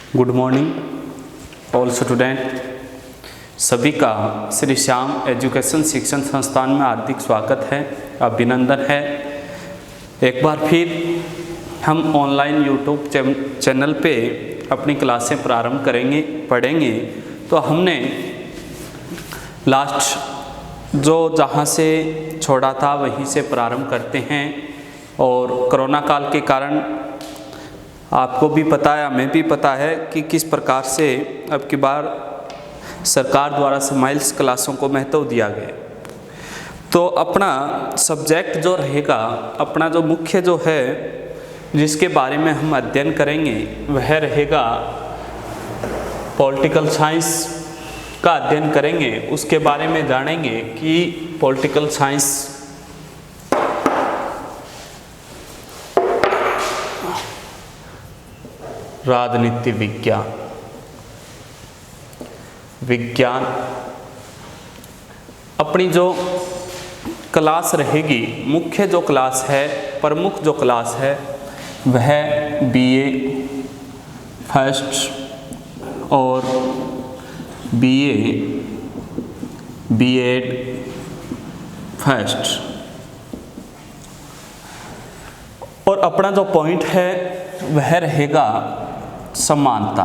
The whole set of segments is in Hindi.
Good morning all student. सभी का श्री श्याम एजुकेशन शिक्षण संस्थान में हार्दिक स्वागत है, अभिनंदन है। एक बार फिर हम ऑनलाइन यूट्यूब चैनल पे अपनी क्लासें प्रारंभ करेंगे, पढ़ेंगे। तो हमने लास्ट जहाँ से छोड़ा था वहीं से प्रारंभ करते हैं। और कोरोना काल के कारण आपको भी पता है, हमें भी पता है कि किस प्रकार से अब की बार सरकार द्वारा स्माइल्स क्लासों को महत्व दिया गया। तो अपना सब्जेक्ट जो रहेगा, अपना जो मुख्य जो है जिसके बारे में हम अध्ययन करेंगे वह रहेगा पॉलिटिकल साइंस का अध्ययन करेंगे। उसके बारे में जानेंगे कि पॉलिटिकल साइंस राजनीति विज्ञान अपनी जो क्लास रहेगी, मुख्य जो क्लास है, प्रमुख जो क्लास है वह बीए फर्स्ट और बीए बीएड फर्स्ट। और अपना जो पॉइंट है वह रहेगा समानता।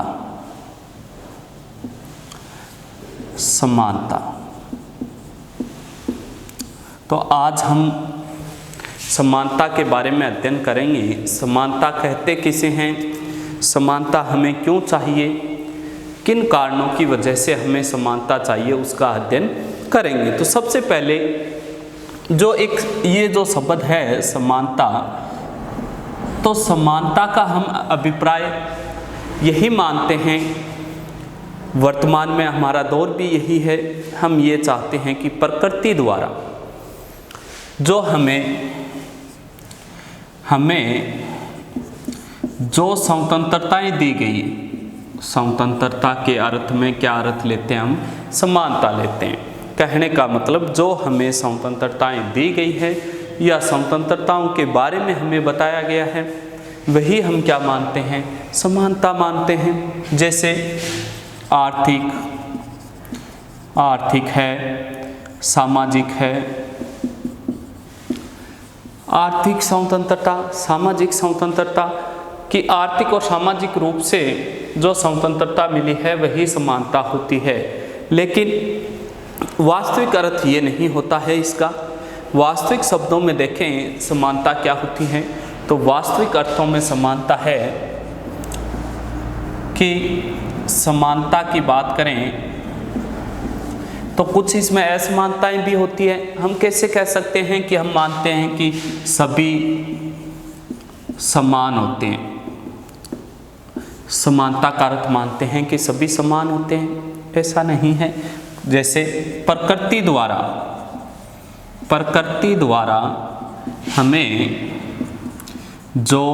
तो आज हम समानता के बारे में अध्ययन करेंगे। समानता कहते किसे हैं, समानता हमें क्यों चाहिए, किन कारणों की वजह से हमें समानता चाहिए, उसका अध्ययन करेंगे। तो सबसे पहले जो ये जो शब्द है समानता, तो समानता का हम अभिप्राय यही मानते हैं, वर्तमान में हमारा दौर भी यही है। हम ये चाहते हैं कि प्रकृति द्वारा जो हमें जो स्वतंत्रताएं दी गई, स्वतंत्रता के अर्थ में क्या अर्थ लेते हैं, हम समानता लेते हैं। कहने का मतलब जो हमें स्वतंत्रताएं दी गई है या स्वतंत्रताओं के बारे में हमें बताया गया है वही हम क्या मानते हैं, समानता मानते हैं। जैसे आर्थिक है, सामाजिक है। आर्थिक स्वतंत्रता, सामाजिक स्वतंत्रता की आर्थिक और सामाजिक रूप से जो स्वतंत्रता मिली है वही समानता होती है। लेकिन वास्तविक अर्थ ये नहीं होता है इसका। वास्तविक शब्दों में देखें समानता क्या होती है, तो वास्तविक अर्थों में समानता है कि समानता की बात करें तो कुछ इसमें असमानताएं भी होती है। हम कैसे कह सकते हैं कि हम मानते हैं कि सभी समान होते हैं, समानता का अर्थ मानते हैं कि सभी समान होते हैं, ऐसा नहीं है। जैसे प्रकृति द्वारा हमें जो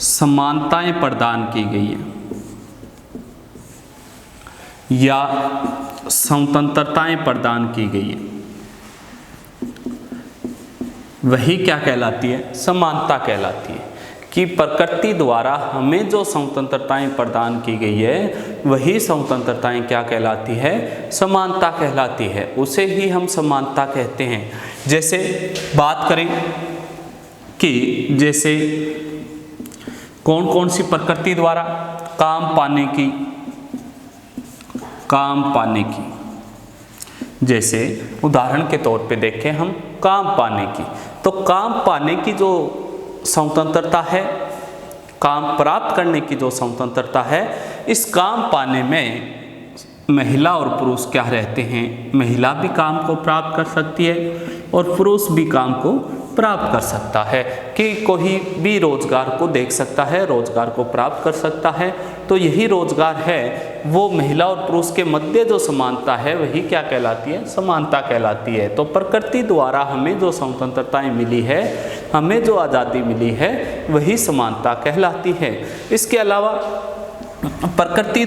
समानताएं प्रदान की गई है या स्वतंत्रताएं प्रदान की गई है वही क्या कहलाती है, समानता कहलाती है। कि प्रकृति द्वारा हमें जो स्वतंत्रताएं प्रदान की गई है वही स्वतंत्रताएं क्या कहलाती है, समानता कहलाती है। उसे ही हम समानता कहते हैं। जैसे बात करें कि जैसे कौन कौन सी प्रकृति द्वारा काम पाने की, जैसे उदाहरण के तौर पे देखें हम काम पाने की, तो काम पाने की जो स्वतंत्रता है, काम प्राप्त करने की जो स्वतंत्रता है, इस काम पाने में महिला और पुरुष क्या रहते हैं, महिला भी काम को प्राप्त कर सकती है और पुरुष भी काम को प्राप्त कर सकता है। कि कोई भी रोजगार को देख सकता है, रोजगार को प्राप्त कर सकता है। तो यही रोजगार है, वो महिला और पुरुष के मध्य जो समानता है वही क्या कहलाती है, समानता कहलाती है। तो प्रकृति द्वारा हमें जो स्वतंत्रताएं मिली है, हमें जो आज़ादी मिली है वही समानता कहलाती है। इसके अलावा प्रकृति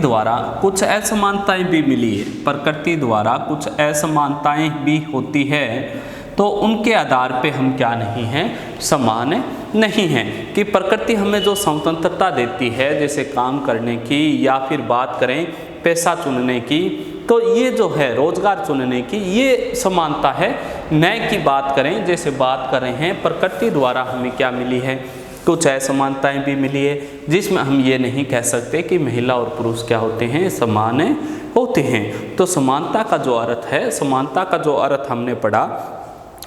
द्वारा कुछ असमानताएं भी मिली है, प्रकृति द्वारा कुछ असमानताएं भी होती है। तो उनके आधार पे हम क्या नहीं हैं, समान नहीं है कि प्रकृति हमें जो स्वतंत्रता देती है, जैसे काम करने की या फिर बात करें पैसा चुनने की, तो ये जो है रोजगार चुनने की, ये समानता है। न्याय की बात करें, जैसे बात कर रहे हैं प्रकृति द्वारा हमें क्या मिली है, कुछ असमानताएं भी मिली है, जिसमें हम ये नहीं कह सकते कि महिला और पुरुष क्या होते हैं, समान होते हैं। तो समानता का जो अर्थ है, समानता का जो अर्थ हमने पढ़ा,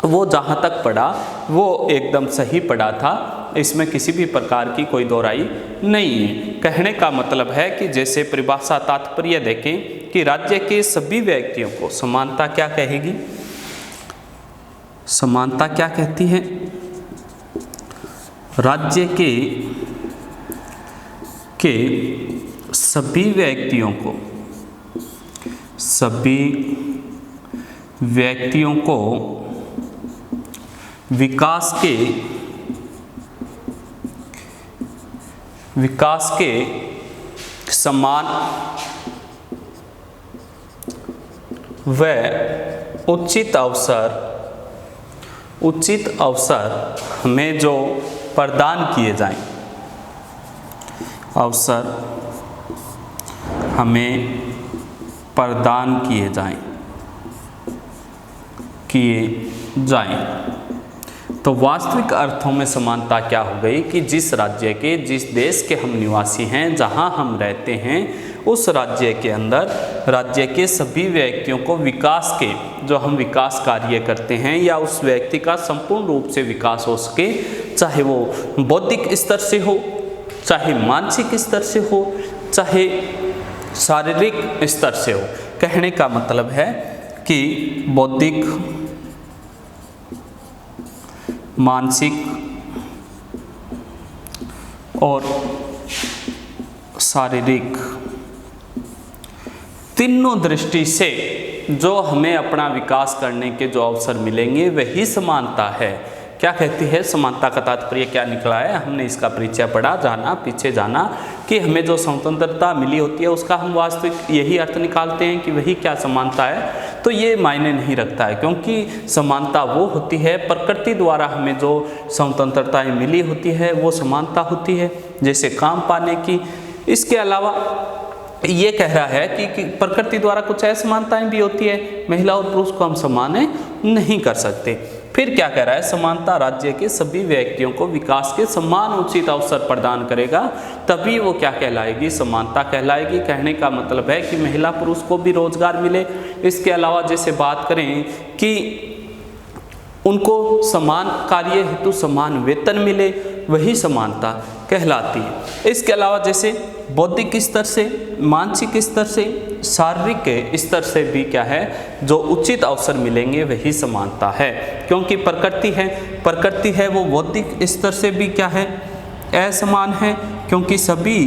वो जहाँ तक पढ़ा वो एकदम सही पढ़ा था, इसमें किसी भी प्रकार की कोई दोहराई नहीं है। कहने का मतलब है कि जैसे परिभाषा तात्पर्य देखें कि राज्य के सभी व्यक्तियों को समानता क्या कहेगी, समानता क्या कहती है, राज्य के सभी व्यक्तियों को विकास के समान व उचित अवसर हमें जो प्रदान किए जाएं, अवसर हमें प्रदान किए जाएं। तो वास्तविक अर्थों में समानता क्या हो गई कि जिस राज्य के, जिस देश के हम निवासी हैं, जहां हम रहते हैं, उस राज्य के अंदर राज्य के सभी व्यक्तियों को विकास के, जो हम विकास कार्य करते हैं, या उस व्यक्ति का संपूर्ण रूप से विकास हो सके, चाहे वो बौद्धिक स्तर से हो, चाहे मानसिक स्तर से हो, चाहे शारीरिक स्तर से हो। कहने का मतलब है कि बौद्धिक, मानसिक और शारीरिक तीनों दृष्टि से जो हमें अपना विकास करने के जो अवसर मिलेंगे, वही समानता है। क्या कहती है समानता का तात्पर्य क्या निकला है, हमने इसका परिचय पढ़ा, जाना, पीछे जाना कि हमें जो स्वतंत्रता मिली होती है उसका हम वास्तविक यही अर्थ निकालते हैं कि वही क्या समानता है। तो ये मायने नहीं रखता है, क्योंकि समानता वो होती है प्रकृति द्वारा हमें जो स्वतंत्रताएं मिली होती है वो समानता होती है, जैसे काम पाने की। इसके अलावा ये कह रहा है कि प्रकृति द्वारा कुछ असमानताएं भी होती है, महिला और पुरुष को हम समान नहीं कर सकते। फिर क्या कह रहा है, समानता राज्य के सभी व्यक्तियों को विकास के समान उचित अवसर प्रदान करेगा, तभी वो क्या कहलाएगी, समानता कहलाएगी। कहने का मतलब है कि महिला पुरुष को भी रोजगार मिले। इसके अलावा जैसे बात करें कि उनको समान कार्य हेतु समान वेतन मिले, वही समानता कहलाती है। इसके अलावा जैसे बौद्धिक स्तर से, मानसिक स्तर से, शारीरिक स्तर से भी क्या है, जो उचित अवसर मिलेंगे वही समानता है। क्योंकि प्रकृति है वो बौद्धिक स्तर से भी क्या है, असमान है, क्योंकि सभी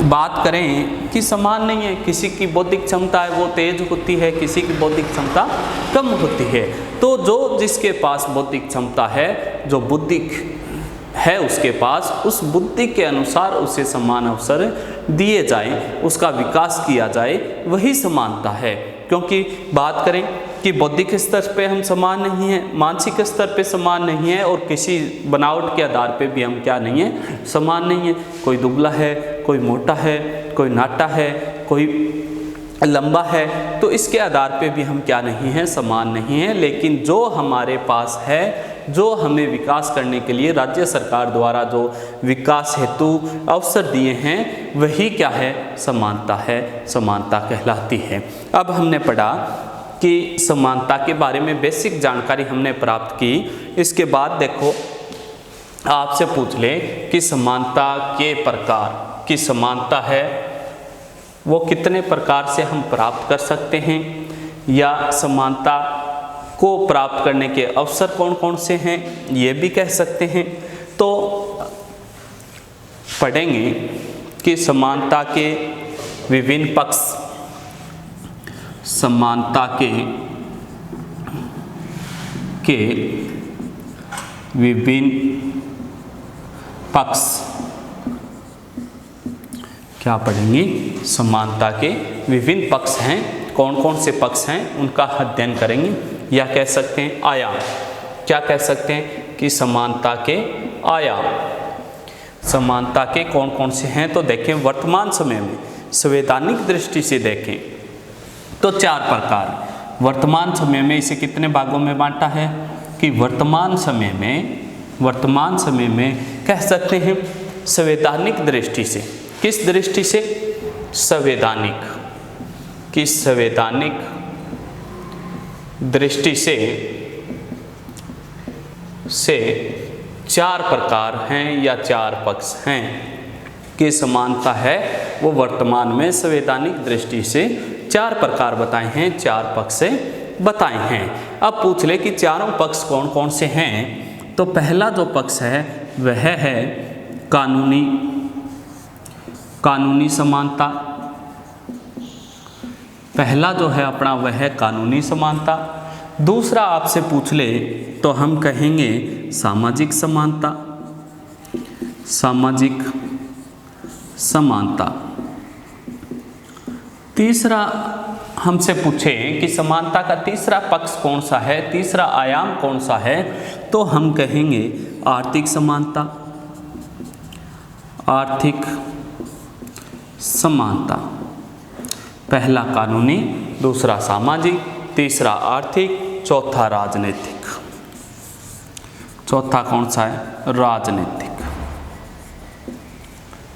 बात करें कि समान नहीं है। किसी की बौद्धिक क्षमता है वो तेज होती है, किसी की बौद्धिक क्षमता कम होती है। तो जो जिसके पास बौद्धिक क्षमता है, जो बुद्धि है उसके पास, उस बुद्धि के अनुसार उसे समान अवसर दिए जाएं, उसका विकास किया जाए, वही समानता है। क्योंकि बात करें कि बौद्धिक स्तर पे हम समान नहीं हैं, मानसिक स्तर पे समान नहीं है, और किसी बनावट के आधार पे भी हम क्या नहीं है, समान नहीं है। कोई दुबला है, कोई मोटा है, कोई नाटा है, कोई लंबा है, तो इसके आधार पे भी हम क्या नहीं हैं, समान नहीं हैं। लेकिन जो हमारे पास है, जो हमें विकास करने के लिए राज्य सरकार द्वारा जो विकास हेतु अवसर दिए हैं, वही क्या है, समानता है, समानता कहलाती है। अब हमने पढ़ा कि समानता के बारे में बेसिक जानकारी हमने प्राप्त की। इसके बाद देखो आपसे पूछ ले कि समानता के प्रकार की समानता है वो कितने प्रकार से हम प्राप्त कर सकते हैं, या समानता को प्राप्त करने के अवसर कौन कौन से हैं, ये भी कह सकते हैं। तो पढ़ेंगे कि समानता के विभिन्न पक्ष, समानता के विभिन्न पक्ष क्या पढ़ेंगे, समानता के विभिन्न पक्ष हैं, कौन कौन से पक्ष हैं उनका अध्ययन करेंगे, या कह सकते हैं आयाम। क्या कह सकते हैं कि समानता के आयाम, समानता के कौन कौन से हैं। तो देखें वर्तमान समय में संवैधानिक दृष्टि से देखें तो 4 प्रकार। वर्तमान समय में इसे कितने भागों में बांटा है कि वर्तमान समय में कह सकते हैं संवैधानिक दृष्टि से। किस दृष्टि से? संवैधानिक, किस संवैधानिक दृष्टि से 4 प्रकार हैं या 4 पक्ष हैं कि समानता है वो वर्तमान में संवैधानिक दृष्टि से 4 प्रकार बताए हैं, 4 पक्ष से बताए हैं। अब पूछ ले कि चारों पक्ष कौन कौन से हैं। तो पहला जो पक्ष है वह है कानूनी समानता। पहला जो है अपना वह है कानूनी समानता। दूसरा आपसे पूछ ले तो हम कहेंगे सामाजिक समानता, सामाजिक समानता। तीसरा हमसे पूछे कि समानता का तीसरा पक्ष कौन सा है, तीसरा आयाम कौन सा है, तो हम कहेंगे आर्थिक समानता, आर्थिक समानता। पहला कानूनी, दूसरा सामाजिक, तीसरा आर्थिक, चौथा राजनीतिक। चौथा कौन सा है? राजनीतिक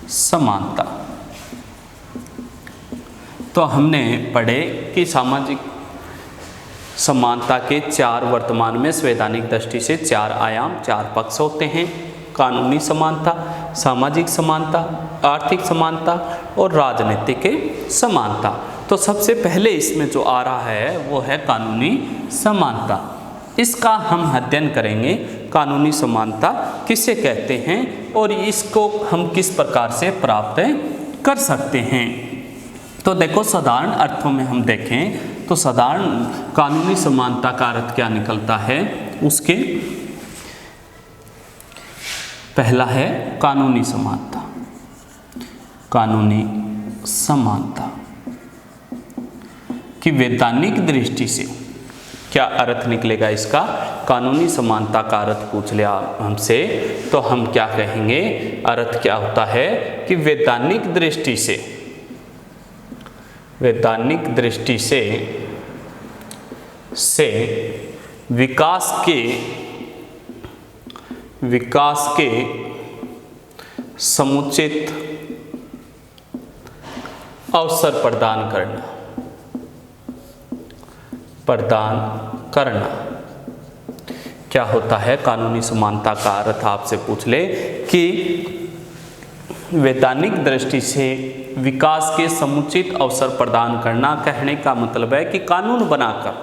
समानता। तो हमने पढ़े कि सामाजिक समानता के 4 वर्तमान में संवैधानिक दृष्टि से 4 आयाम, 4 पक्ष होते हैं। कानूनी समानता, सामाजिक समानता, आर्थिक समानता और राजनीतिक समानता। तो सबसे पहले इसमें जो आ रहा है वो है कानूनी समानता। इसका हम अध्ययन करेंगे कानूनी समानता किसे कहते हैं और इसको हम किस प्रकार से प्राप्त कर सकते हैं। तो देखो साधारण अर्थों में हम देखें तो साधारण कानूनी समानता का अर्थ क्या निकलता है, उसके पहला है कानूनी समानता। कानूनी समानता की वैधानिक दृष्टि से क्या अर्थ निकलेगा इसका? कानूनी समानता का अर्थ पूछ लिया हमसे तो हम क्या कहेंगे? अर्थ क्या होता है कि वैधानिक दृष्टि से, वैधानिक दृष्टि से विकास के समुचित अवसर प्रदान करना। क्या होता है कानूनी समानता का अर्थ? आपसे पूछ ले कि वैधानिक दृष्टि से विकास के समुचित अवसर प्रदान करना, कहने का मतलब है कि कानून बनाकर,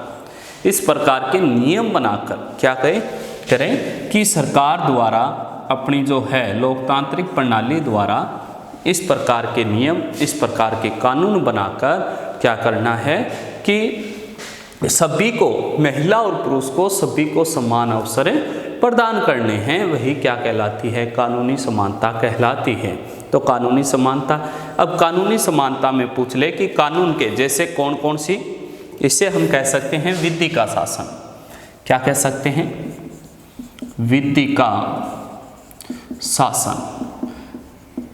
इस प्रकार के नियम बनाकर क्या करें कि सरकार द्वारा अपनी जो है लोकतांत्रिक प्रणाली द्वारा इस प्रकार के नियम, इस प्रकार के कानून बनाकर क्या करना है कि सभी को, महिला और पुरुष को, सभी को समान अवसर प्रदान करने हैं। वही क्या कहलाती है? कानूनी समानता कहलाती है। तो कानूनी समानता। अब कानूनी समानता में पूछ ले कि कानून के जैसे कौन कौन सी, इसे हम कह सकते हैं विधि का शासन। क्या कह सकते हैं? विधि का शासन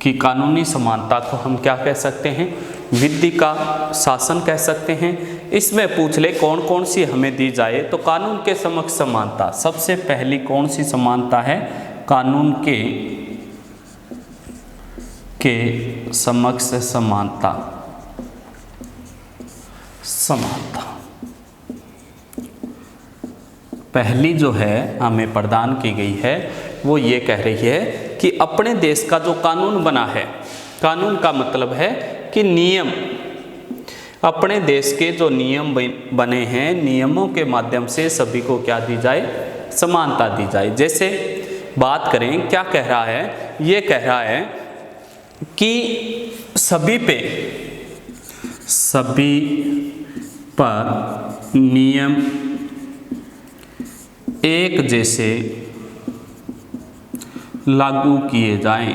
की कानूनी समानता को हम क्या कह सकते हैं? विधि का शासन कह सकते हैं। इसमें पूछ ले कौन कौन सी हमें दी जाए तो कानून के समक्ष समानता। सबसे पहली कौन सी समानता है? कानून के समक्ष समानता। पहली जो है हमें प्रदान की गई है वो ये कह रही है कि अपने देश का जो कानून बना है, कानून का मतलब है कि नियम, अपने देश के जो नियम बने हैं, नियमों के माध्यम से सभी को क्या दी जाए? समानता दी जाए। जैसे बात करें, क्या कह रहा है? ये कह रहा है कि सभी पर नियम एक जैसे लागू किए जाएं।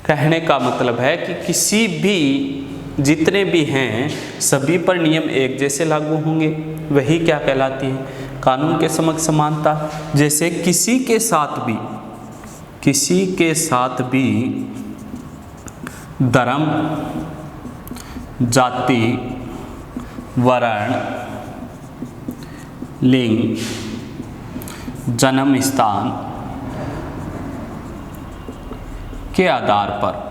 कहने का मतलब है कि किसी भी जितने भी हैं सभी पर नियम एक जैसे लागू होंगे, वही क्या कहलाती है, कानून के समक्ष समानता। जैसे किसी के साथ भी धर्म, जाति, वर्ण, लिंग, जन्म स्थान के आधार पर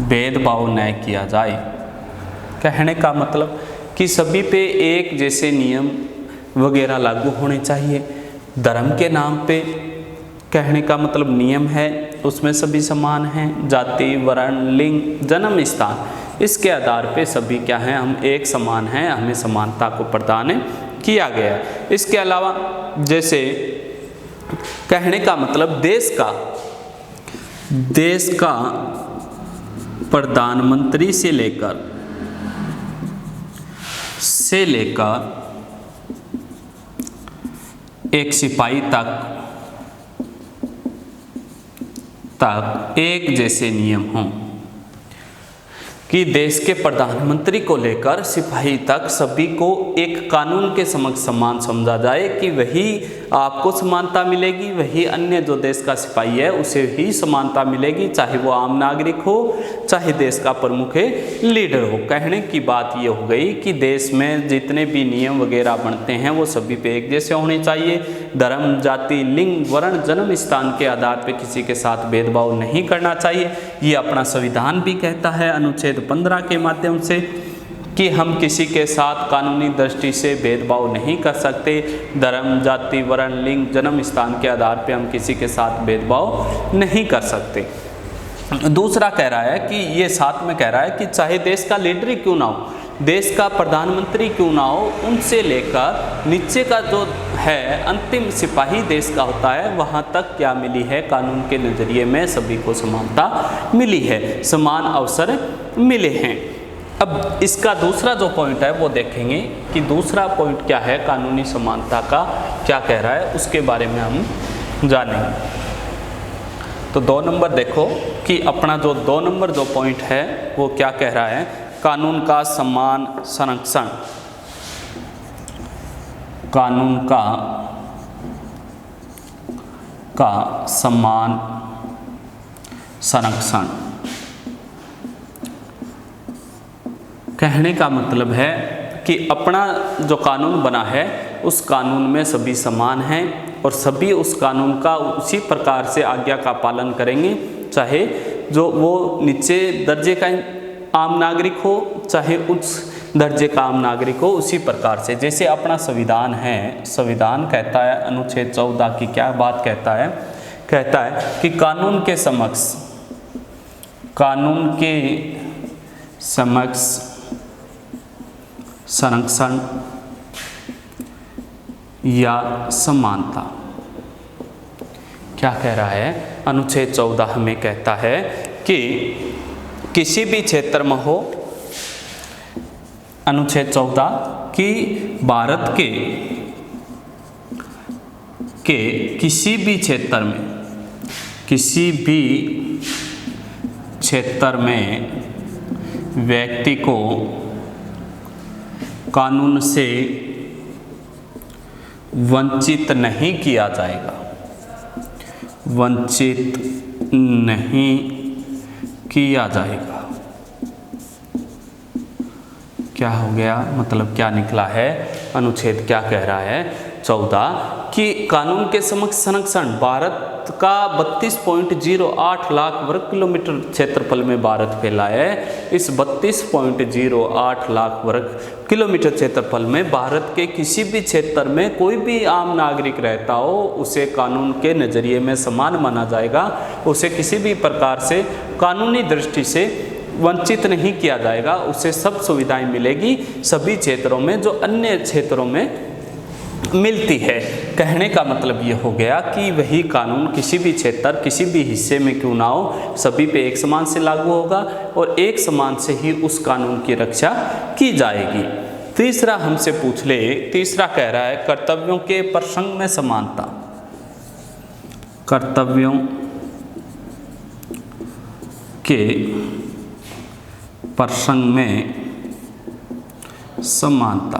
भेदभाव न किया जाए। कहने का मतलब कि सभी पे एक जैसे नियम वगैरह लागू होने चाहिए। धर्म के नाम पे कहने का मतलब नियम है, उसमें सभी समान हैं। जाति, वर्ण, लिंग, जन्म स्थान, इसके आधार पे सभी क्या हैं, हम एक समान हैं, हमें समानता को प्रदान किया गया है। इसके अलावा जैसे कहने का मतलब देश का प्रधानमंत्री से लेकर एक सिपाही तक एक जैसे नियम हों, कि देश के प्रधानमंत्री को लेकर सिपाही तक सभी को एक कानून के समक्ष समान समझा जाए, कि वही आपको समानता मिलेगी, वही अन्य जो देश का सिपाही है उसे ही समानता मिलेगी, चाहे वो आम नागरिक हो, चाहे देश का प्रमुख लीडर हो। कहने की बात ये हो गई कि देश में जितने भी नियम वगैरह बनते हैं वो सभी पे एक जैसे होने चाहिए। धर्म, जाति, लिंग, वर्ण, जन्म स्थान के आधार पर किसी के साथ भेदभाव नहीं करना चाहिए। ये अपना संविधान भी कहता है अनुच्छेद 15 के माध्यम से, कि हम किसी के साथ कानूनी दृष्टि से भेदभाव नहीं कर सकते। धर्म, जाति, वर्ण, लिंग, जन्म स्थान के आधार पे हम किसी के साथ भेदभाव नहीं कर सकते। दूसरा कह रहा है कि ये साथ में कह रहा है कि चाहे देश का लीडर ही क्यों ना हो, देश का प्रधानमंत्री क्यों ना हो, उनसे लेकर नीचे का जो है अंतिम सिपाही देश का होता है, वहाँ तक क्या मिली है, कानून के नज़रिए में सभी को समानता मिली है, समान अवसर मिले हैं। अब इसका दूसरा जो पॉइंट है वो देखेंगे कि दूसरा पॉइंट क्या है, कानूनी समानता का क्या कह रहा है, उसके बारे में हम जानेंगे। तो 2 नंबर देखो कि अपना जो 2 नंबर जो पॉइंट है वो क्या कह रहा है, कानून का समान संरक्षण। कानून का समान संरक्षण कहने का मतलब है कि अपना जो कानून बना है उस कानून में सभी समान हैं और सभी उस कानून का उसी प्रकार से आज्ञा का पालन करेंगे, चाहे जो वो नीचे दर्जे का आम नागरिक हो, चाहे उच्च दर्जे का आम नागरिक हो, उसी प्रकार से। जैसे अपना संविधान है, संविधान कहता है अनुच्छेद 14 की क्या बात कहता है, कहता है कि कानून के समक्ष संरक्षण या समानता। क्या कह रहा है, अनुच्छेद 14 हमें कहता है कि किसी भी क्षेत्र में हो, अनुच्छेद 14 कि भारत के किसी भी क्षेत्र में व्यक्ति को कानून से वंचित नहीं किया जाएगा, वंचित नहीं किया जाएगा। क्या हो गया, मतलब क्या निकला है, अनुच्छेद क्या कह रहा है 14 कि कानून के समक्ष संरक्षण, भारत का 32.08 लाख वर्ग किलोमीटर क्षेत्रफल में भारत फैला है। इस 32.08 लाख वर्ग किलोमीटर क्षेत्रफल में भारत के किसी भी क्षेत्र में कोई भी आम नागरिक रहता हो, उसे कानून के नज़रिए में समान माना जाएगा, उसे किसी भी प्रकार से कानूनी दृष्टि से वंचित नहीं किया जाएगा, उसे सब सुविधाएं मिलेगी सभी क्षेत्रों में जो अन्य क्षेत्रों में मिलती है। कहने का मतलब ये हो गया कि वही कानून किसी भी क्षेत्र, किसी भी हिस्से में क्यों ना हो, सभी पे एक समान से लागू होगा और एक समान से ही उस कानून की रक्षा की जाएगी। तीसरा हमसे पूछ ले, तीसरा कह रहा है कर्तव्यों के प्रसंग में समानता। कर्तव्यों के प्रसंग में समानता।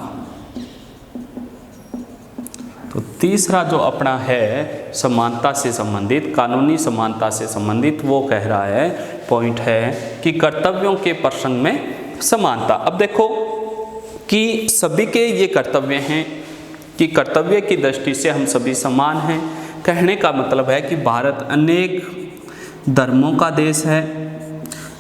तो तीसरा जो अपना है समानता से संबंधित, कानूनी समानता से संबंधित, वो कह रहा है, पॉइंट है कि कर्तव्यों के प्रसंग में समानता। अब देखो कि सभी के ये कर्तव्य हैं कि कर्तव्य की दृष्टि से हम सभी समान हैं। कहने का मतलब है कि भारत अनेक धर्मों का देश है,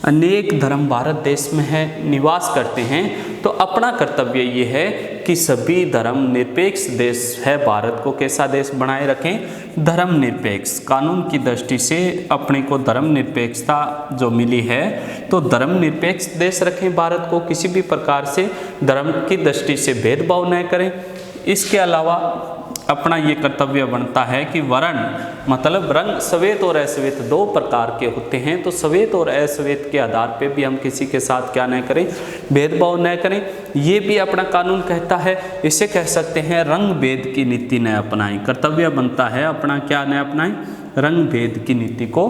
अनेक धर्म भारत देश में है, निवास करते हैं। तो अपना कर्तव्य ये है कि सभी धर्म निरपेक्ष देश है भारत को कैसा देश बनाए रखें, धर्म निरपेक्ष। कानून की दृष्टि से अपने को धर्म निरपेक्षता जो मिली है, तो धर्म निरपेक्ष देश रखें भारत को, किसी भी प्रकार से धर्म की दृष्टि से भेदभाव न करें। इसके अलावा अपना ये कर्तव्य बनता है कि वर्ण मतलब रंग, श्वेत और अश्वेत दो प्रकार के होते हैं। तो श्वेत और अश्वेत के आधार पे भी हम किसी के साथ क्या न करें, भेदभाव न करें, ये भी अपना कानून कहता है। इसे कह सकते हैं रंग भेद की नीति न अपनाएं। कर्तव्य बनता है अपना क्या न अपनाएं, रंग भेद की नीति को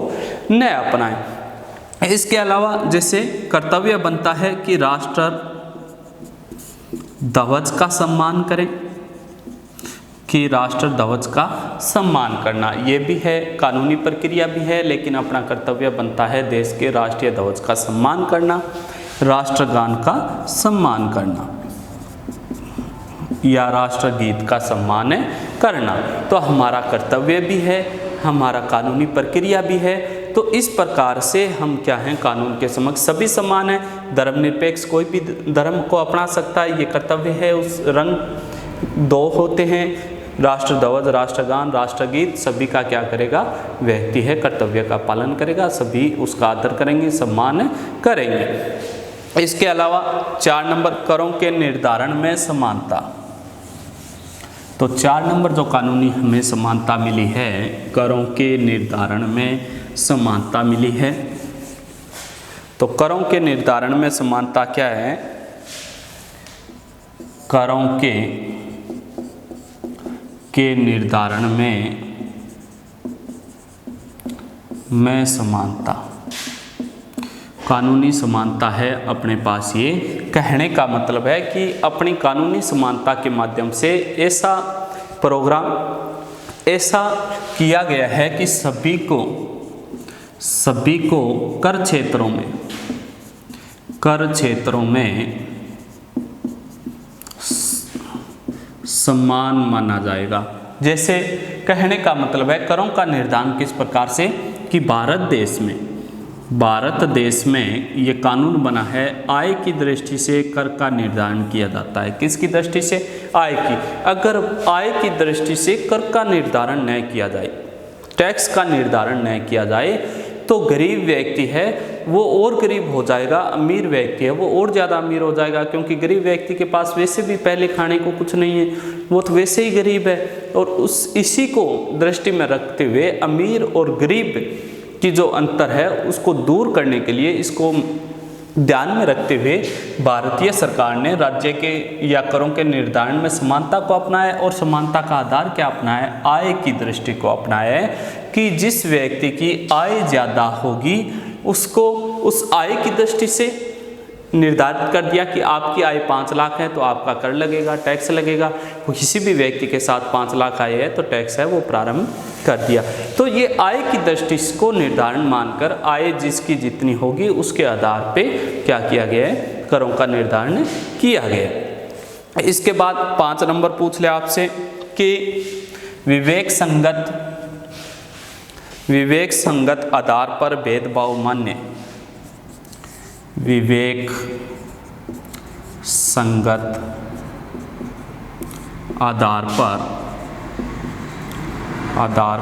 न अपनाएं। इसके अलावा जैसे कर्तव्य बनता है कि राष्ट्र ध्वज का सम्मान करें, कि राष्ट्र ध्वज का सम्मान करना, ये भी है, कानूनी प्रक्रिया भी है, लेकिन अपना कर्तव्य बनता है देश के राष्ट्रीय ध्वज का सम्मान करना, राष्ट्रगान का सम्मान करना या राष्ट्रगीत का सम्मान करना। तो हमारा कर्तव्य भी है, हमारा कानूनी प्रक्रिया भी है। तो इस प्रकार से हम क्या हैं, कानून के समक्ष सभी समान हैं। धर्मनिरपेक्ष कोई भी धर्म को अपना सकता है, ये कर्तव्य है। उस रंग दो होते हैं, राष्ट्र ध्वज, राष्ट्रगान, राष्ट्रगीत, सभी का क्या करेगा, व्यक्ति है कर्तव्य का पालन करेगा, सभी उसका आदर करेंगे, सम्मान करेंगे। इसके अलावा 4 नंबर करों के निर्धारण में समानता। तो 4 नंबर जो कानूनी हमें समानता मिली है, करों के निर्धारण में समानता मिली है। तो करों के निर्धारण में समानता क्या है, करों के निर्धारण में समानता, कानूनी समानता है अपने पास। ये कहने का मतलब है कि अपनी कानूनी समानता के माध्यम से ऐसा प्रोग्राम ऐसा किया गया है कि सभी को कर क्षेत्रों में सम्मान माना जाएगा। जैसे कहने का मतलब है करों का निर्धारण किस प्रकार से कि भारत देश में ये कानून बना है, आय की दृष्टि से कर का निर्धारण किया जाता है। किसकी दृष्टि से, आय की। अगर आय की दृष्टि से कर का निर्धारण न किया जाए, टैक्स का निर्धारण न किया जाए, तो गरीब व्यक्ति है वो और गरीब हो जाएगा, अमीर व्यक्ति है वो और ज़्यादा अमीर हो जाएगा। क्योंकि गरीब व्यक्ति के पास वैसे भी पहले खाने को कुछ नहीं है, वो तो वैसे ही गरीब है। और इसी को दृष्टि में रखते हुए अमीर और गरीब की जो अंतर है उसको दूर करने के लिए, इसको ध्यान में रखते हुए भारतीय सरकार ने राज्य के या करों के निर्धारण में समानता को अपनाया। और समानता का आधार क्या अपनाया, आय की दृष्टि को अपनाया है कि जिस व्यक्ति की आय ज़्यादा होगी उसको उस आय की दृष्टि से निर्धारित कर दिया कि आपकी आय 5 लाख है तो आपका कर लगेगा, टैक्स लगेगा। किसी भी व्यक्ति के साथ 5 लाख आय है तो टैक्स है वो प्रारंभ कर दिया। तो ये आय की दृष्टि को निर्धारण मानकर आय जिसकी जितनी होगी उसके आधार पे क्या किया गया है, करों का निर्धारण किया गया। इसके बाद 5 नंबर पूछ ले आपसे कि विवेक संगत आधार पर भेदभाव मान्य। विवेक संगत आधार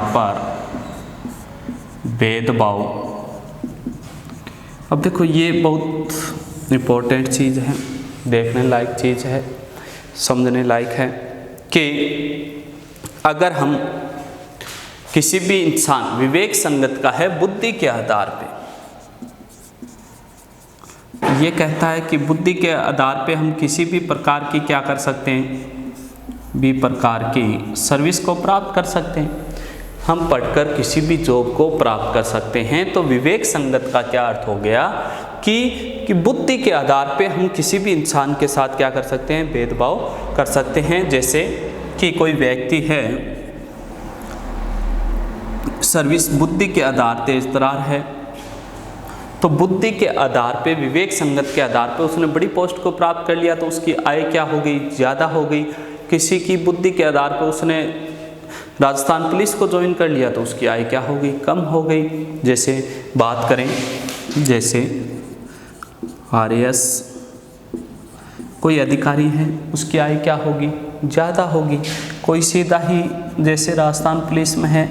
पर भेदभाव। अब देखो ये बहुत इम्पोर्टेंट चीज़ है, देखने लायक चीज़ है, समझने लायक है कि अगर हम किसी भी इंसान विवेक संगत का है बुद्धि के आधार पे, ये कहता है कि बुद्धि के आधार पे हम किसी भी प्रकार की क्या कर सकते हैं, भी प्रकार की सर्विस को प्राप्त कर सकते हैं। हम पढ़कर किसी भी जॉब को प्राप्त कर सकते हैं। तो विवेक संगत का क्या अर्थ हो गया कि बुद्धि के आधार पे हम किसी भी इंसान के साथ क्या कर सकते हैं, भेदभाव कर सकते हैं। जैसे कि कोई व्यक्ति है, सर्विस बुद्धि के आधार तेज तरार है, तो बुद्धि के आधार पे, विवेक संगत के आधार पे उसने बड़ी पोस्ट को प्राप्त कर लिया, तो उसकी आय क्या हो गई, ज़्यादा हो गई। किसी की बुद्धि के आधार पे उसने राजस्थान पुलिस को ज्वाइन कर लिया, तो उसकी आय क्या हो गई, कम हो गई। जैसे बात करें, जैसे RAS कोई अधिकारी है, उसकी आय क्या होगी, ज़्यादा होगी। कोई सीधा ही जैसे राजस्थान पुलिस में है,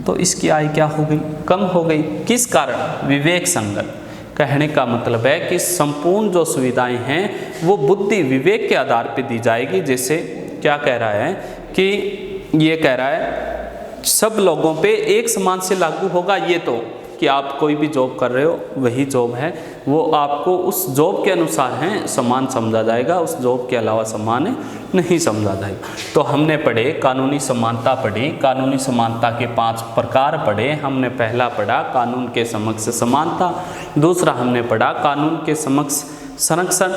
तो इसकी आय क्या हो गई, कम हो गई। किस कारण, विवेक संगत। कहने का मतलब है कि संपूर्ण जो सुविधाएं हैं वो बुद्धि विवेक के आधार पे दी जाएगी। जैसे क्या कह रहा है कि ये कह रहा है सब लोगों पे एक समान से लागू होगा, ये तो कि आप कोई भी जॉब कर रहे हो वही जॉब है, वो आपको उस जॉब के अनुसार है समान समझा जाएगा, उस जॉब के अलावा समान नहीं समझा जाएगा। तो हमने पढ़े कानूनी समानता, पढ़ी कानूनी समानता के 5 प्रकार पढ़े। हमने पहला पढ़ा कानून के समक्ष समानता, दूसरा हमने पढ़ा कानून के समक्ष संरक्षण,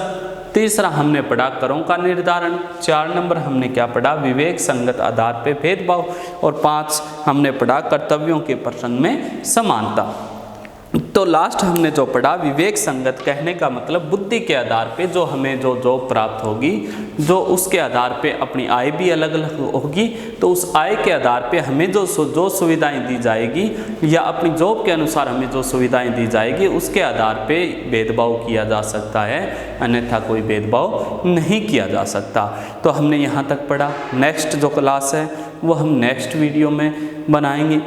तीसरा हमने पढ़ा करों का निर्धारण, 4 नंबर हमने क्या पढ़ा, विवेक संगत आधार पे भेदभाव, और 5 हमने पढ़ा कर्तव्यों के प्रसंग में समानता। तो लास्ट हमने जो पढ़ा विवेक संगत, कहने का मतलब बुद्धि के आधार पे जो हमें जो जॉब प्राप्त होगी, जो उसके आधार पे अपनी आय भी अलग अलग होगी, तो उस आय के आधार पे हमें जो सुविधाएं दी जाएगी या अपनी जॉब के अनुसार हमें जो सुविधाएं दी जाएगी उसके आधार पे भेदभाव किया जा सकता है, अन्यथा कोई भेदभाव नहीं किया जा सकता। तो हमने यहाँ तक पढ़ा। नेक्स्ट जो क्लास है वो हम नेक्स्ट वीडियो में बनाएंगे।